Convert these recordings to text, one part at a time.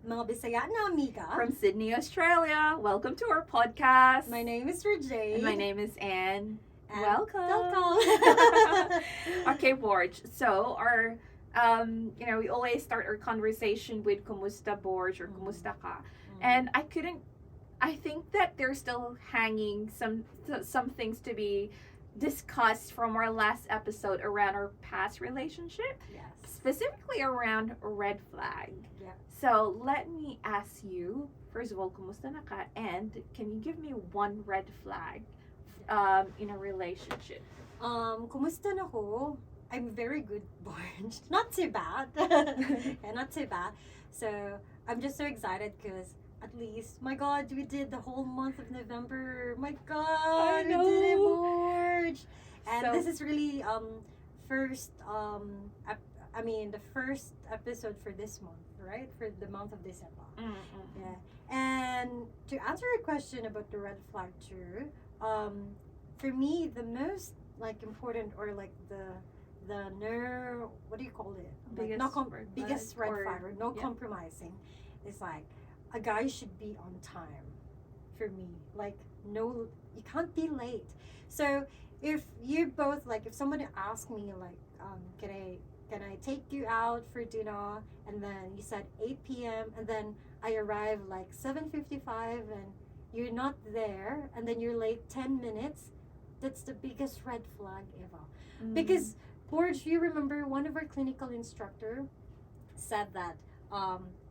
mga Bisaya na amiga. From Sydney, Australia. Welcome to our podcast. My name is Jade. And my name is Anne. And Welcome. Okay, Borj. So our we always start our conversation with kumusta Borj or kumusta ka. And I think that there's still hanging some things to be discussed from our last episode around our past relationship, Yes. specifically around red flag. Yeah. So let me ask you, first of all, kumusta na ka? And can you give me one red flag in a relationship? Kumusta na ko? I'm very good, Borj. Not too bad. Yeah, not too bad. So, I'm just so excited because at least, my God, we did the whole month of November. My God, we did it, Borj. And So- this is really the first episode for this month, right? For the month of December. Yeah. And to answer your question about the red flag too, for me the most important or what do you call it? Biggest red flag or no compromising is a guy should be on time for me. No, you can't be late. So if you both if somebody asks me can I take you out for dinner, and then you said 8 p.m. and then I arrive 7:55 and you're not there and then you're late 10 minutes, that's the biggest red flag ever. Because Borj, you remember one of our clinical instructor said that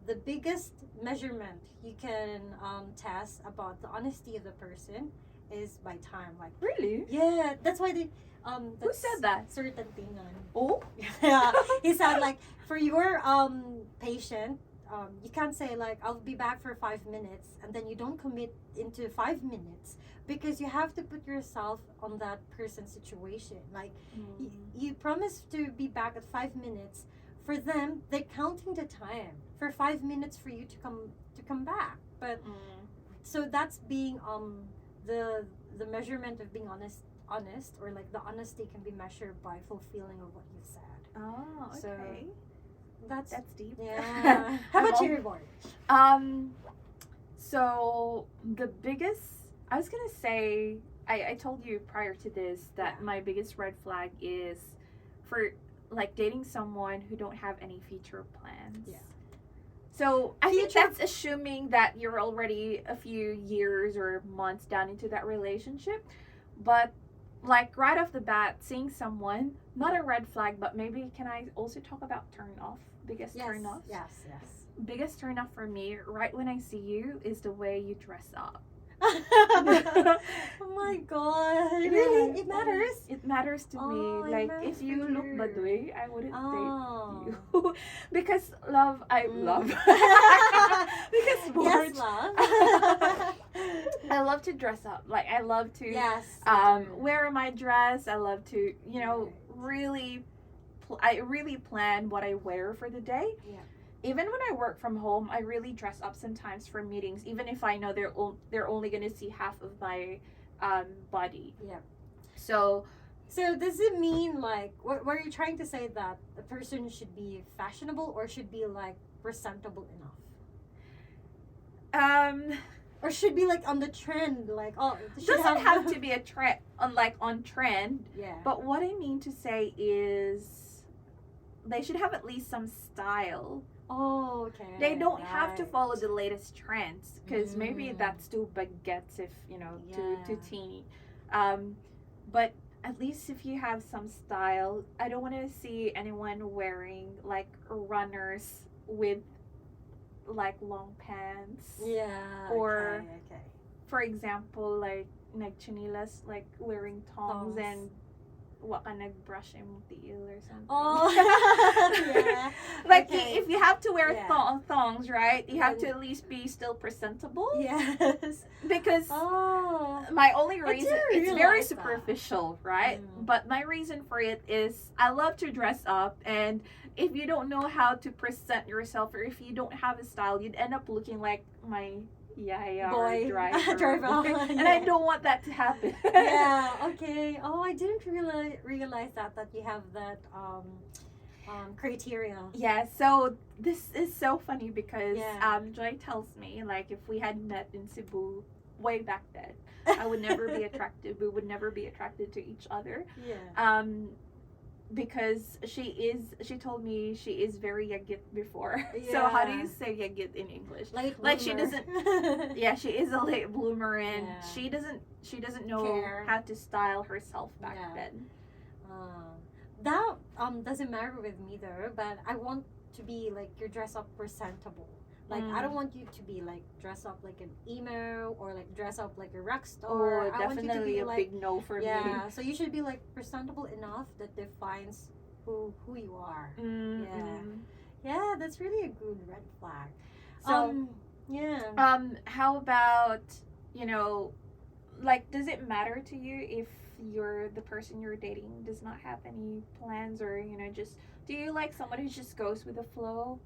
the biggest measurement you can test about the honesty of the person is by time. Really? Yeah, that's why they Who said that? certain tingan. Oh? Yeah, he said for your patient, you can't say I'll be back for 5 minutes and then you don't commit into 5 minutes, because you have to put yourself on that person's situation. You promise to be back at 5 minutes. For them, they're counting the time for 5 minutes for you to come back. But so that's being the measurement of being honest, or the honesty can be measured by fulfilling of what you said. Oh, okay. So, That's deep. yeah. How about you, Borj? So the biggest, I was gonna say, I told you prior to this that my biggest red flag is for dating someone who don't have any future plans. Yeah. So I think Future- that's assuming that you're already a few years or months down into that relationship. But right off the bat, seeing someone, not a red flag, but maybe can I also talk about turn off? Biggest turn off? Yes. Biggest turn off for me, right when I see you, is the way you dress up. Oh my God! Really, it matters. It matters to Oh, me. it matters If you for look you. baduy, I wouldn't Oh. date you. Because love. Because Yes, Borj, love. I love to dress up. I love to Yes. wear my dress. I love to I really plan what I wear for the day. Yeah. Even when I work from home, I really dress up sometimes for meetings, even if I know they're only gonna see half of my body. Yeah. So does it mean what were you trying to say, that a person should be fashionable or should be presentable enough, or should be on the trend, it doesn't have to be a trend on trend. Yeah. But what I mean to say is they should have at least some style. Oh, okay. They don't have to right. follow the latest trends, because maybe Mm. that's too baguettes if too Yeah. teeny. But at least if you have some style, I don't want to see anyone wearing runners with long pants. Yeah. Or- okay. For example, chinilas, wearing tongs Thongs. and waka nagbrush yung tiil or something. Oh. Yeah. Okay. If you have to wear Yeah. thongs, right? You have to Then- at least be still presentable. Yes. Because Oh. my only I reason, didn't it's very realize that. superficial, right? Mm. But my reason for it is I love to dress up, and if you don't know how to present yourself, or if you don't have a style, you'd end up looking like my yaya Boy. or driver. Driver, And I yeah. don't want that to happen. Yeah. Okay. Oh, I didn't realize that you have that criteria. Yeah, so this is so funny because Yeah. Joy tells me, like, if we had met in Cebu way back then, I would never be attracted. We would never be attracted to each other. Yeah. Because she told me she is very yagit before. Yeah. So how do you say yagit in English? Like she doesn't yeah, she is a late bloomer and Yeah. she doesn't know Care. how to style herself back Yeah. then. That doesn't matter with me though, but I want to be like you're dressed up presentable. Like I don't want you to be like dress up like an emo or like dress up like a rock star. Oh, I want you to definitely be a like big no for me. yeah. So you should be like presentable enough that defines who you are. Mm-hmm. Yeah, that's really a good red flag. So yeah. How about, like, does it matter to you if the person you're dating does not have any plans, or just, do you like someone who just goes with the flow?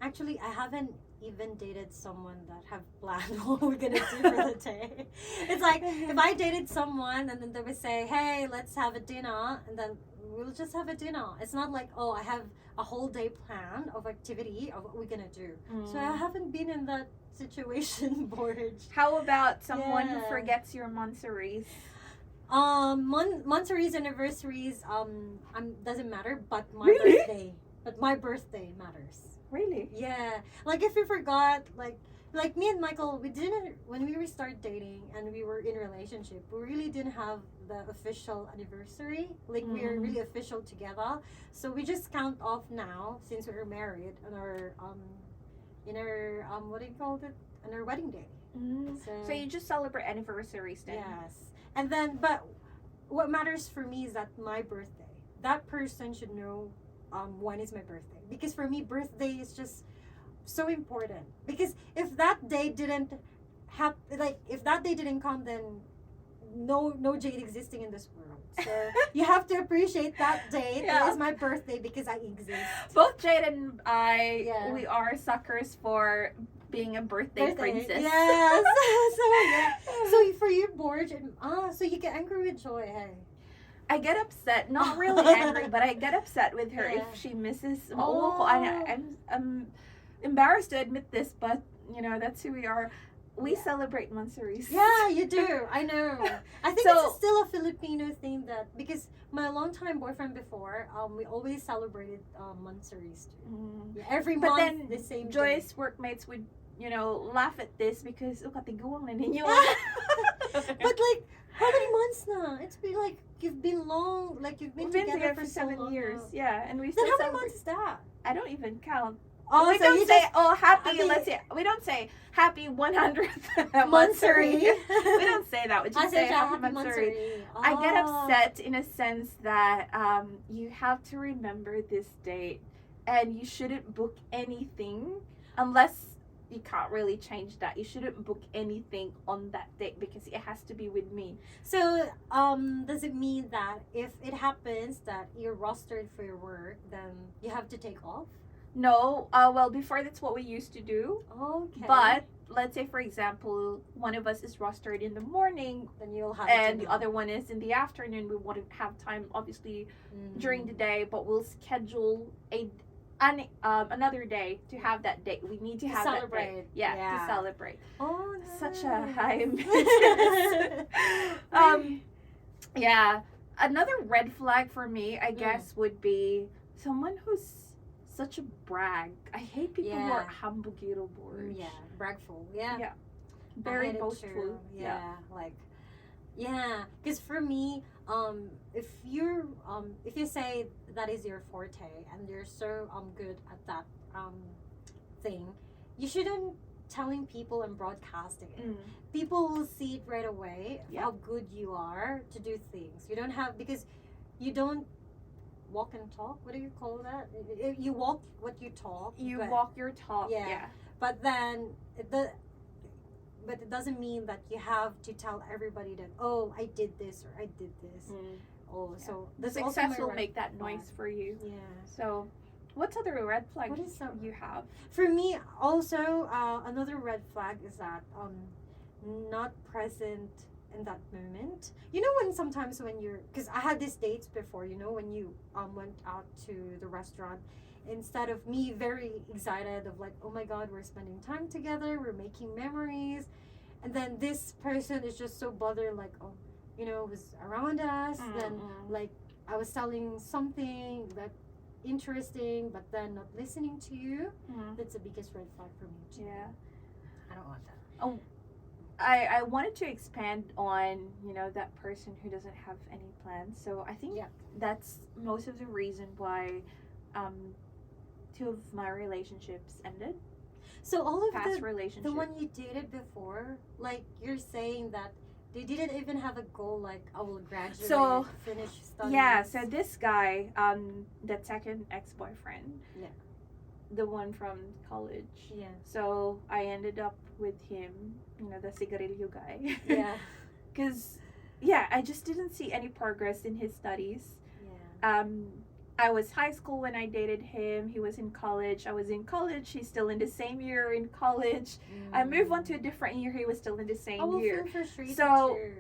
Actually, I haven't even dated someone that have planned what we're gonna do for the day. It's like if I dated someone and then they would say, "Hey, let's have a dinner," and then we'll just have a dinner. It's not like, oh, I have a whole day plan of activity of what we're gonna do. So I haven't been in that situation, Borj. How about someone who Yeah. forgets your monthsaries? Monthsaries, anniversaries, doesn't matter, but my Really? birthday. But my birthday matters. Really? Yeah, like if you forgot, like me and Michael, we didn't when we started dating and we were in a relationship. We really didn't have the official anniversary. Like we are really official together. So we just count off now since we were married on our in our what do you call it? On our wedding day. So you just celebrate anniversaries then? Yes, and then but what matters for me is that my birthday. That person should know when is my birthday, because for me birthday is just so important, because if that day didn't if that day didn't come, then no Jade existing in this world. So you have to appreciate that day. Yeah. That is my birthday because I exist. Both Jade and I, Yeah. we are suckers for being a birthday princess. Yes. So for you, Borj, so you get angry with Joy, hey? I get upset, not really angry, but I get upset with her Yeah. if she misses. Oh. I'm embarrassed to admit this, but that's who we are. We Yeah. celebrate monthsaries. Yeah, you do. I know. I think So- it's still a Filipino thing that, because my longtime boyfriend before, we always celebrated monthsaries too. Yeah, every But month then the same. Joy's workmates would, laugh at this because, katiguang na ninyo. But like, how many months now? It's been like you've been We've been together for so 7 long years. now. Yeah, and we Then still how many celebrate. months is that? I don't even count. Oh, We so don't you say, just happy, I mean- let's say, we don't say happy 100th monthsary. we don't say that. We I just said say happy happy monthsary. monthsary. I get Oh. upset in a sense that you have to remember this date and you shouldn't book anything unless you can't really change that. You shouldn't book anything on that date because it has to be with me. So, does it mean that if it happens that you're rostered for your work, then you have to take off? No, well, before that's what we used to do. Okay. But let's say, for example, one of us is rostered in the morning then you'll have and to the other one is in the afternoon. We wouldn't have time, obviously, Mm. during the day, but we'll schedule another day to have that date. We need to have celebrate. that day. Yeah, Yeah. to celebrate. Oh, nice. Such a high maintenance. Yeah. Another red flag for me, I guess, would be someone who's such a brag. I hate people who are Yeah. hambugiro Borj. Yeah, bragful. Yeah. Yeah. I Very hate it boastful. too. Yeah, because for me, if you say that is your forte and you're so good at that thing, you shouldn't telling people and broadcasting it. People will see it right away how good you are to do things. You don't have, because you don't walk and talk. What do you call that? You walk what you talk. You but- walk your talk. Yeah. Yeah. But then but it doesn't mean that you have to tell everybody that, oh, I did this or I did this. Oh, so The that's also success my will red make that flag. noise for you. Yeah. So, what's other red flags What is that? you have? For me, also, another red flag is that not present in that moment. You know, when sometimes when you're, because I had these dates before, you know, when you went out to the restaurant, instead of me very excited of like, oh my god, we're spending time together, we're making memories, and then this person is just so bothered, like, oh, you know, was around us, then like I was telling something that interesting, but then not listening to you. That's the biggest red flag for me too. Yeah. I don't want that. Oh, I wanted to expand on, you know, that person who doesn't have any plans. So I think that's most of the reason why two of my relationships ended. So all of past relationships. The one you dated before, like you're saying that they didn't even have a goal, like I will graduate, finish studies. Yeah, so this guy, that second ex-boyfriend. Yeah. The one from college. Yeah. So I ended up with him, you know, the cigarillo guy. Yeah. Because, yeah, I just didn't see any progress in his studies. Yeah. I was high school when I dated him. He was in college. I was in college. He's still in the same year in college. I moved on to a different year. He was still in the same year. Feel frustrated so, too.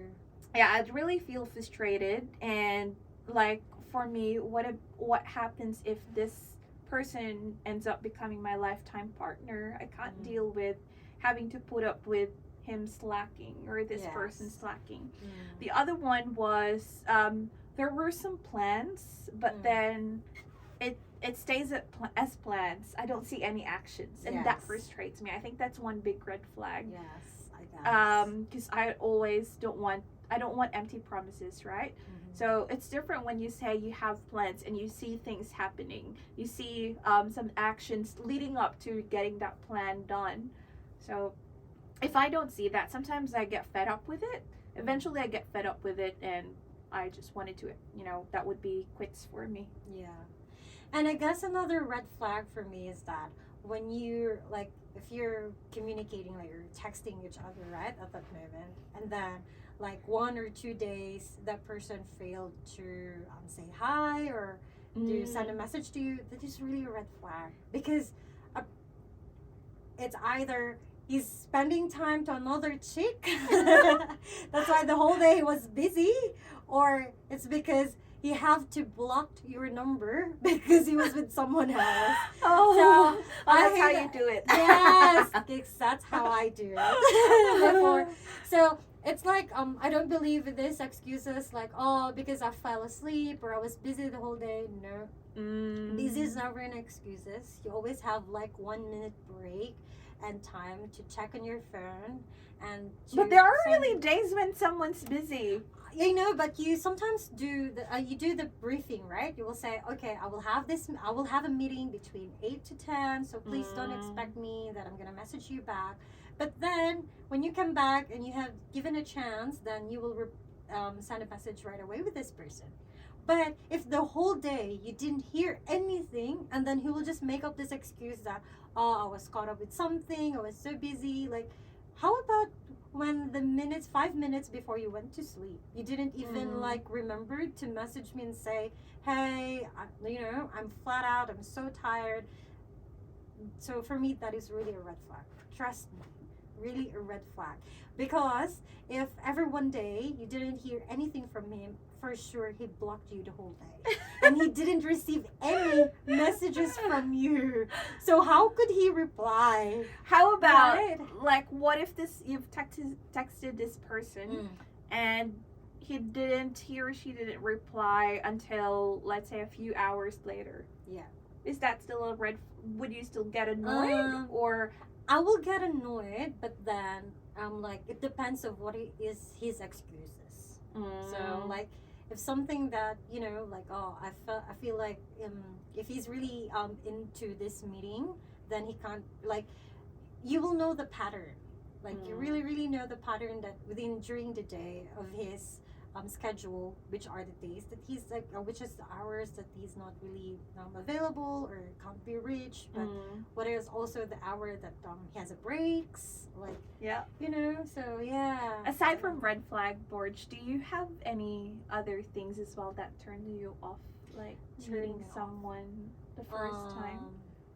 Yeah, I'd really feel frustrated. And, like, for me, what happens if this person ends up becoming my lifetime partner? I can't deal with having to put up with him slacking or this person slacking. The other one was there were some plans, but then it stays as plans. I don't see any actions, and that frustrates me. I think that's one big red flag. Yes, I guess. Because I always don't want empty promises, right? So it's different when you say you have plans and you see things happening. You see some actions leading up to getting that plan done. So if I don't see that, sometimes I get fed up with it. Eventually I get fed up with it, and I just wanted to, you know, that would be quits for me. Yeah. And I guess another red flag for me is that when you're, like, if you're communicating, like you're texting each other, right, at that moment, and then like 1 or 2 days that person failed to say hi or to send a message to you, that is really a red flag. Because it's either he's spending time to another chick, that's why the whole day he was busy, or it's because he have to block your number because he was with someone else. So that's how you do it. Yes, that's how I do it. Therefore, so it's like I don't believe in this excuses like, oh, because I fell asleep or I was busy the whole day. No, this is never an excuses. You always have like 1 minute break and time to check on your phone but there are really days when someone's busy. You know, but you sometimes do the briefing, right? You will say, okay, I will have a meeting between 8 to 10, so please don't expect me that I'm gonna message you back. But then when you come back and you have given a chance, then you will send a message right away with this person. But if the whole day you didn't hear anything, and then he will just make up this excuse that, oh, I was caught up with something, I was so busy. Like, how about when 5 minutes before you went to sleep, you didn't even like remember to message me and say, hey, I'm flat out, I'm so tired. So for me, that is really a red flag. Trust me, really a red flag. Because if every one day you didn't hear anything from him, for sure he blocked you the whole day. And he didn't receive any messages from you. So how could he reply? How about, like, what if you've texted this person and he or she didn't reply until, let's say, a few hours later? Yeah. Is that still a red? Would you still get annoyed? Or I will get annoyed, but then like, it depends of what is his excuses. So like, if something that, you know, like, oh, I feel like if he's really into this meeting, then he can't, like, you will know the pattern. Like, you really, really know the pattern that during the day of his schedule, which are the days that he's like, or which is the hours that he's not really available or can't be reached, but what is also the hour that he has a breaks, like, you know. So yeah, aside from red flag, Borj, do you have any other things as well that turn you off, like turning someone the first time?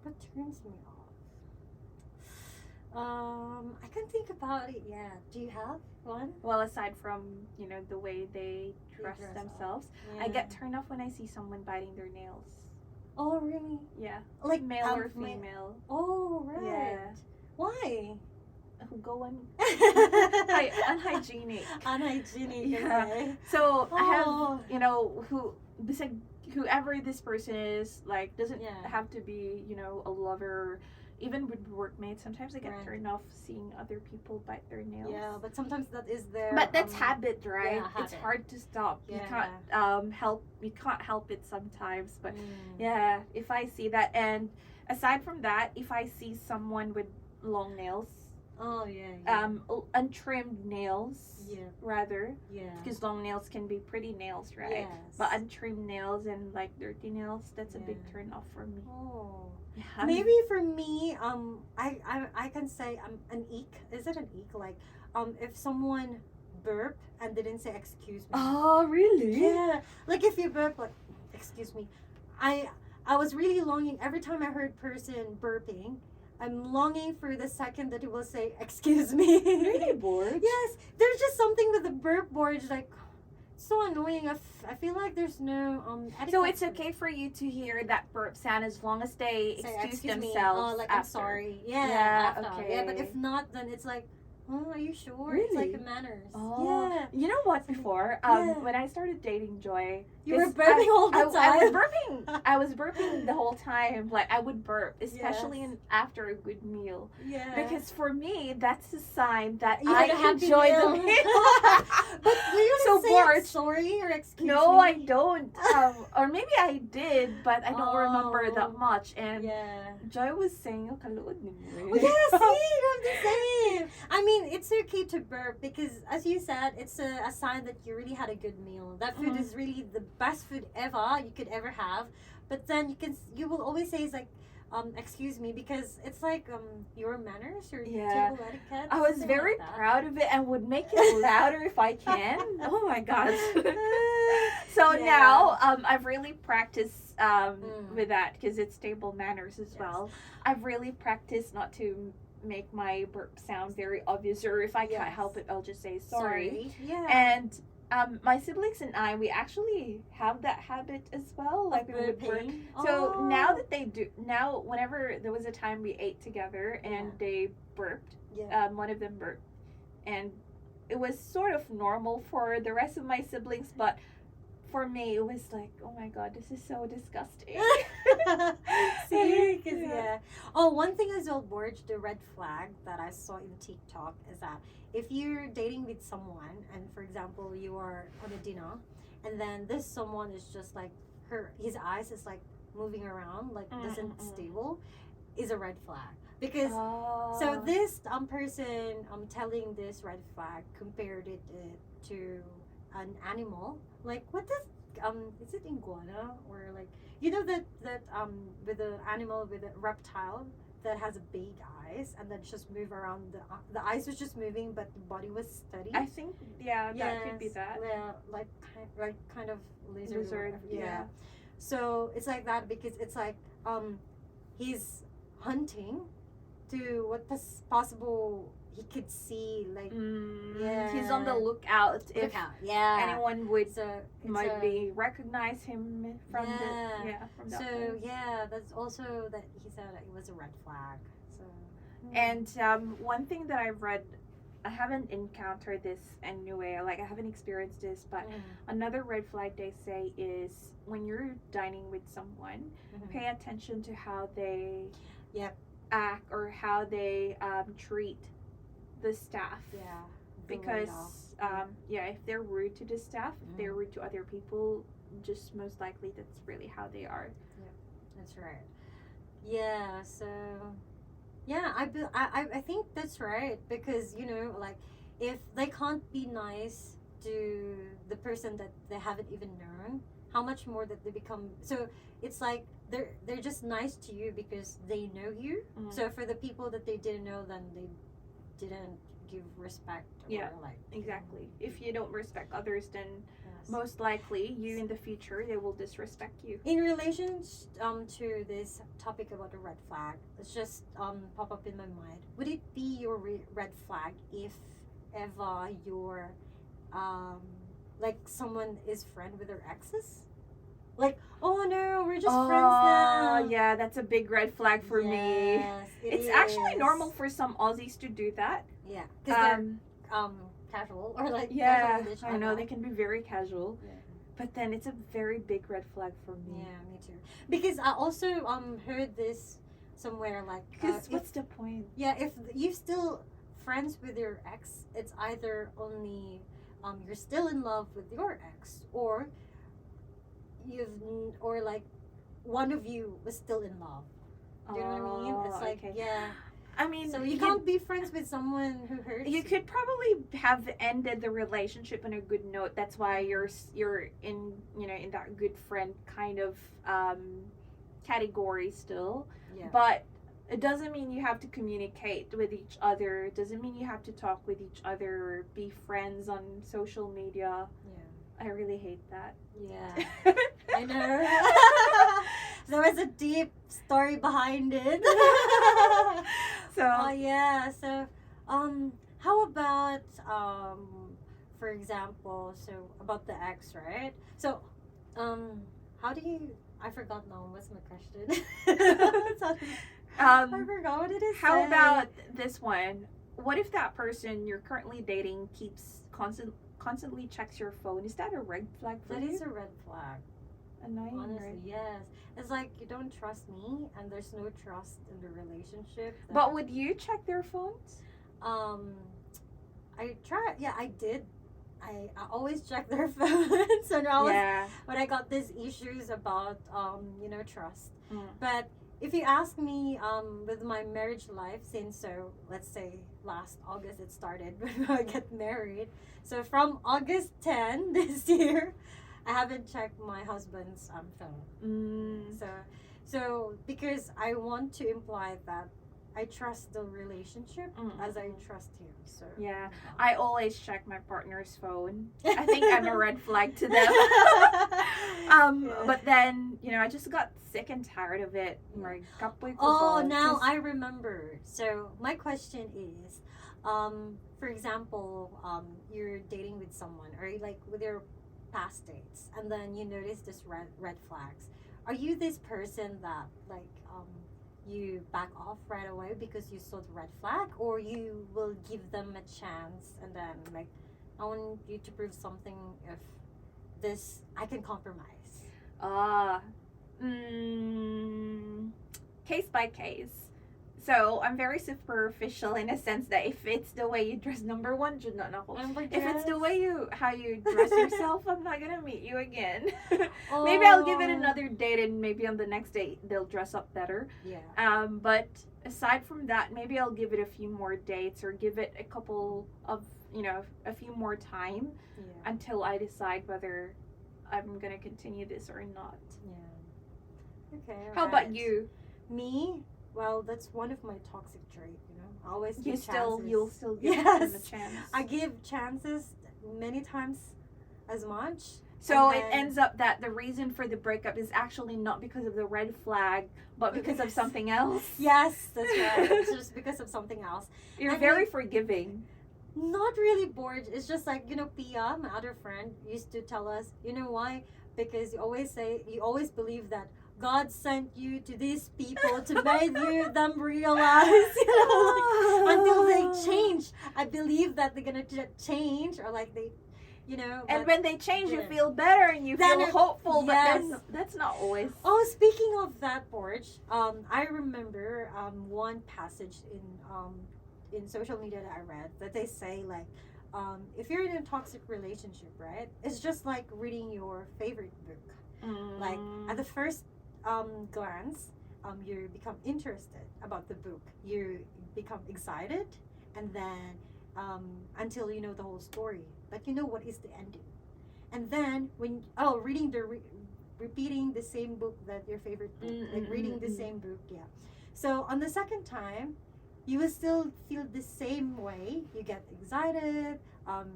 What turns me off? I can't think about it yet. Do you have one? Well, aside from, the way they dress dress up. themselves, Yeah. I get turned off when I see someone biting their nails. Oh, really? Yeah. Like Male or female. Oh, right. Yeah. Why? Go on. Unhygienic. Unhygienic. Yeah. Okay. So I Oh. have, besides whoever this person is, like, doesn't Yeah. have to be, a lover. Even with workmates, sometimes I get Right. turned off seeing other people bite their nails. Yeah, but sometimes that is their. But that's habit, right? yeah, It's habit. hard to stop. Yeah. You can't help. You can't help it sometimes. But Mm. yeah, if I see that, and aside from that, if I see someone with long nails, Oh yeah. untrimmed nails, Yeah. rather, Yeah. because long nails can be pretty nails, right? Yes. But untrimmed nails and like dirty nails, that's a big Yeah. turn off for me. Oh. Yeah. Maybe for me, I can say an eek. Is it an eek? Like, if someone burp and didn't say excuse me. Oh, really? Yeah. Like if you burp, like, excuse me. I was really longing every time I heard person burping. I'm longing for the second that he will say excuse me. Really, Borj? Yes. There's just something with the burp Borj, like, so annoying. I feel like there's no So etiquette it's for it. okay for you to hear that burp sound as long as they Say, excuse me. themselves. Oh, like, after. I'm sorry. Yeah. Yeah, After. Yeah, but okay. if not, then it's like, oh, are you sure? It's Really? like manners. Oh. Yeah. You know what? Before, Yeah. when I started dating Joy, You were 'cause burping all the I was time. burping. I was burping the whole time. Like, I would burp, especially Yes. after a good meal. Yeah. Because for me, that's a sign that You had a I happy enjoy the meal. meal. But do you So say Borj, sorry or excuse me? no, I don't. Or maybe I did, but I don't remember Oh. that much. And Yeah. Joy was saying, "Oh, kaluod ni mo Oh, eh." yeah, see, you're the same. I mean, it's okay to burp because, as you said, it's a sign that you really had a good meal. That food Mhm. is really the best food ever you could ever have. But then you will always say it's like, excuse me, because it's like your manners, your Yeah. table etiquette. I was something very like that. proud of it and would make it louder if I can. Oh my gosh. So Yeah. now I've really practiced Mm. with that because it's table manners as Yes. well. I've really practiced not to make my burp sound very obvious, or if I can't Yes. help it, I'll just say sorry. Yeah. And my siblings and I, we actually have that habit as well. Like we would burp. burping. So Oh. now that they do, now whenever there was a time we ate together and Yeah. they burped, Yeah. one of them burped, and it was sort of normal for the rest of my siblings, but for me it was like, oh my god, this is so disgusting. See, 'cause, yeah. Oh, one thing as well, Borj, the red flag that I saw in TikTok is that if you're dating with someone, and for example, you are on a dinner, and then this someone is just like his eyes is like moving around, like isn't stable, is a red flag. Because so this person telling this red flag compared it to an animal. Like, what does is it iguana or like, you know, that with the animal, with a reptile that has a big eyes and then just move around, the eyes was just moving but the body was steady. I think that could be that. Yeah, like kind of lizard. or Lizard, whatever. yeah. So it's like that because it's like he's hunting to what possible he could see, like He's on the lookout if look out. Yeah. anyone would So it's might be recognize him from Yeah. from that so place. yeah, that's also that he said it was a red flag. So And one thing that I've read, I haven't encountered this anyway, like I haven't experienced this, but another red flag they say is when you're dining with someone, pay attention to how they Yep. act or how they treat the staff. Yeah. Because if they're rude to the staff, if they're rude to other people, just most likely that's really how they are. That's right. Yeah. So yeah, I think that's right because, you know, like if they can't be nice to the person that they haven't even known, how much more that they become. So it's like they're just nice to you because they know you. So for the people that they didn't know, then they didn't give respect. Yeah, Or like exactly. If you don't respect others, then yes. most likely you in the future they will disrespect you. In relation to this topic about the red flag, it's just pop up in my mind. Would it be your red flag if ever you're like someone is friend with their exes? Like, oh no, we're just friends now. Yeah, that's a big red flag for me. Yes, It's actually normal for some Aussies to do that. Yeah, because they're casual or like yeah, casual with each I know other. they can be very casual. Yeah. But then it's a very big red flag for me. Yeah, me too. Because I also heard this somewhere like Because what's the point? Yeah, if you're still friends with your ex, it's either only you're still in love with your ex, or or like one of you was still in love. Do you know what I mean? It's like okay. yeah. I mean, So you can't be friends with someone who hurts you could probably have ended the relationship on a good note. That's why you're in in that good friend kind of category still. Yeah. But it doesn't mean you have to communicate with each other. It doesn't mean you have to talk with each other or be friends on social media. Yeah. I really hate that. Yeah. I know. There was a deep story behind it. So yeah. So how about for example, so about the ex, right? So how do you I forgot now what's my question. I forgot what it is. How about this one? What if that person you're currently dating keeps constantly checks your phone? Is that a red flag for you? That is a red flag. Annoying, honestly, right? yes. It's like you don't trust me, and there's no trust in the relationship. But would you check their phones? I try. Yeah, I did. I always check their phones, and when I got these issues about trust. But if you ask me, with my marriage life, since so let's say last August it started when I get married. So from August 10 this year, I haven't checked my husband's phone. So because I want to imply that I trust the relationship as I trust him. So yeah, I always check my partner's phone. I think I'm a red flag to them. But then I just got sick and tired of it. Oh, now I remember. So my question is, for example, you're dating with someone, or like with your past dates, and then you notice this red flags. Are you this person that like you back off right away because you saw the red flag, or you will give them a chance and then like I want you to prove something if this I can compromise? Case by case. So I'm very superficial in a sense that if it's the way you dress, number one, if it's the way how you dress yourself, I'm not gonna meet you again. Maybe I'll give it another date, and maybe on the next date they'll dress up better. Yeah. But aside from that, maybe I'll give it a few more dates, or give it a couple of a few more time until I decide whether I'm gonna continue this or not. Yeah. Okay. How about you? Me? Well, that's one of my toxic traits, I always give chances. You'll still give them a chance. I give chances many times as much. So it ends up that the reason for the breakup is actually not because of the red flag, but because of something else. Yes, that's right. It's just because of something else. You're very forgiving. Not really, Borj. It's just like, Pia, my other friend, used to tell us, you know why? Because you always believe that God sent you to these people to make them realize, until they change. I believe that they're gonna change, or like they, And when they change, you feel better and you feel hopeful. Yes. But that's not always. Oh, speaking of that, Borj, I remember one passage in social media that I read that they say like, if you're in a toxic relationship, right? It's just like reading your favorite book. Like at the first glance, you become interested about the book. You become excited, and then until you know the whole story. But what is the ending? And then when reading repeating the same book that your favorite book, like reading the same book, yeah. So on the second time, you will still feel the same way. You get excited,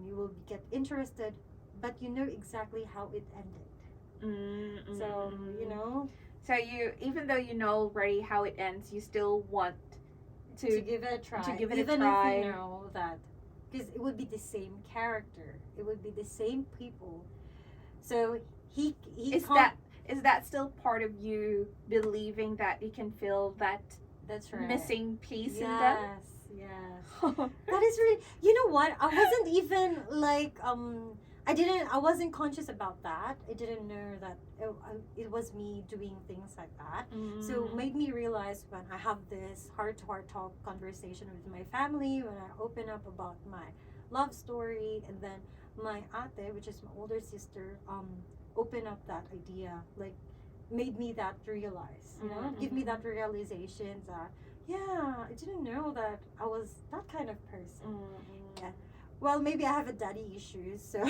you will get interested, but you know exactly how it ended. So, you know, So you, even though you know already how it ends, you still want to give it a try. To give it even a try. if you know that, because it would be the same character, it would be the same people. So he is that still part of you believing that you can feel that that's right. missing piece in them? Yes, yes. That is really. You know what? I wasn't even like I wasn't conscious about that. I didn't know that it was me doing things like that. So it made me realize when I have this heart-to-heart talk conversation with my family, when I open up about my love story, and then my ate, which is my older sister, open up that idea, like made me that realize, you know, give me that realization that, yeah, I didn't know that I was that kind of person. Yeah. Well, maybe I have a daddy issues, so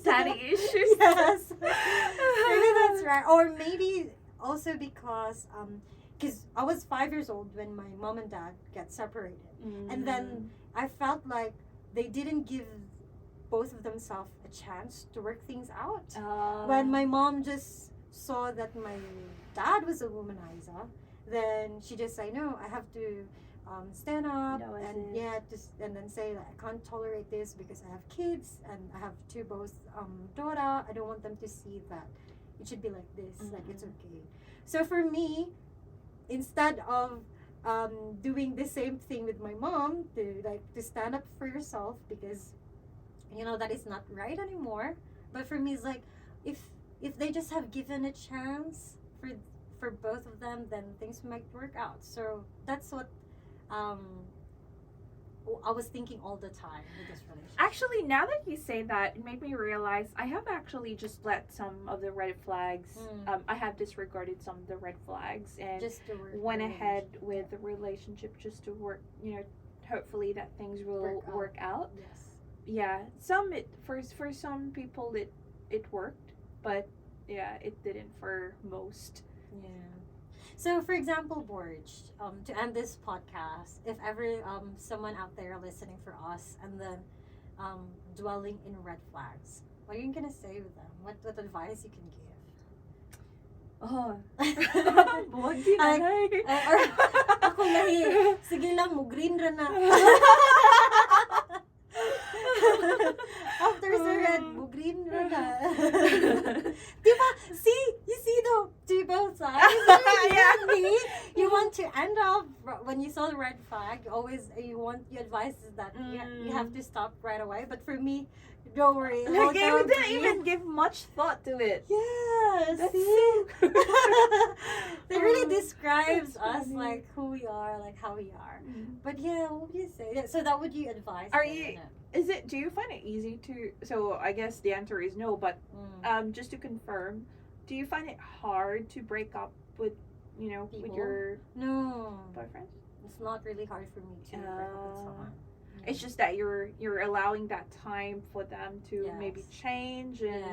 daddy issues. Yes, maybe that's right. Or maybe also because I was 5 years old when my mom and dad get separated, and then I felt like they didn't give both of themselves a chance to work things out. When my mom just saw that my dad was a womanizer, then she just said, no, I have to stand up and then say that I can't tolerate this because I have kids and I have two both daughter. I don't want them to see that it should be like this, like it's okay. So for me, instead of doing the same thing with my mom, to stand up for yourself, because you know that is not right anymore. But for me, it's like if they just have given a chance for both of them, then things might work out. So that's what I was thinking all the time with this relationship. Actually, now that you say that, it made me realize I have actually just let some of the red flags. I have disregarded some of the red flags and just went ahead with the relationship just to work. You know, hopefully that things will work out. Yes. Yeah, for some people it worked, but yeah, it didn't for most. Yeah. So, for example, Borj, to end this podcast, if ever someone out there listening for us and then dwelling in red flags, what are you gonna say with them? What advice you can give? Oh, buwag din or ako lahi, sige lang mo green ra na. After the red, green ra na. Diba? See, you see the both sides. Yeah. You want to end up when you saw the red flag. Your advice is that you have to stop right away. But for me, don't worry. Like, we didn't even give much thought to it. Yes. That's see? It really describes us, like who we are, like how we are. But yeah, what would you say? So that would you advise? Do you find it easy to, so I guess the answer is no, but just to confirm, do you find it hard to break up with, you know, people? With your boyfriend? It's not really hard for me to break up with someone. It's just that you're allowing that time for them to maybe change and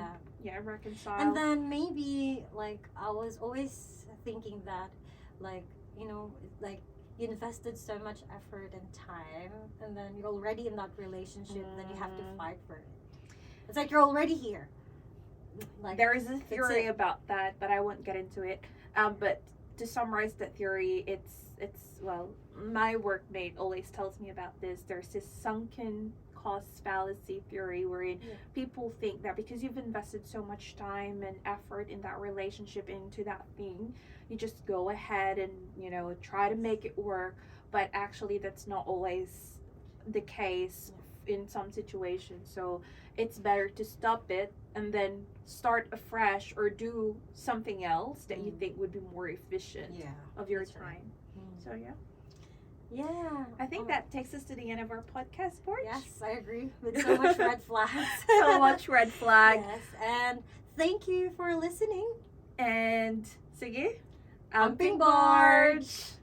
reconcile. And then maybe like I was always thinking that, like, you know, like you invested so much effort and time, and then you're already in that relationship, then you have to fight for it. It's like you're already here. Like, there is a theory about that, but I won't get into it. But to summarize that theory, it's well, my workmate always tells me about this. There's this sunken cost fallacy theory wherein people think that because you've invested so much time and effort in that relationship, into that thing, you just go ahead and, you know, try to make it work. But actually that's not always the case in some situations. So it's better to stop it and then start afresh or do something else that you think would be more efficient of your time. Right. So yeah, I think that takes us to the end of our podcast, Borj. Yes, I agree. With so much red flags. So much red flag. Yes, and thank you for listening. And sige, Amping Borj.